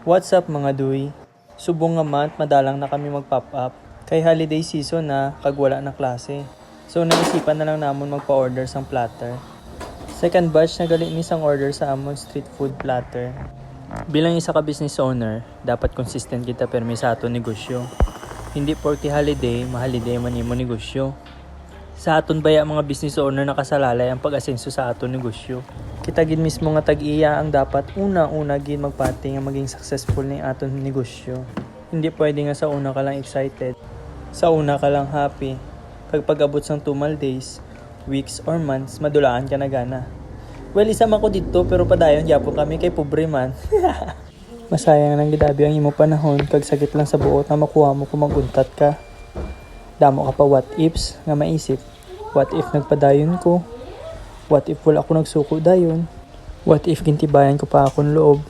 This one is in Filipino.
What's up mga duy? Subong nga month, madalang na kami mag-pop up. Kay holiday season na, kag wala na klase. So naisipan na lang namon magpa-order sang platter. Second batch na gali ni sang order sa amon street food platter. Bilang isa ka business owner, dapat consistent kita permi sa aton negosyo. Hindi porke holiday, mahaliday man imo negosyo. Sa aton baya mga business owner nakasalalay ang pag-asenso sa aton negosyo. Kita gid mismo nga tag-iya ang dapat una-una gid magpati nga maging successful ni aton negosyo. Hindi pwede nga sa una ka lang excited, sa una ka lang happy. Kag pag-abot sang tumal days, weeks or months, madulaan ka na gana. Well, isa man ko dito pero padayon gyapon kami kay pobre man. Masayang nang gidabi ang imo panahon kag sakit lang sa buot na makuha mo kung maguntat ka. Damo ka pa what ifs nga maisip. What if nagpadayon ko? What if wala ako nagsuko dayon? What if gintibayan ko pa akong loob?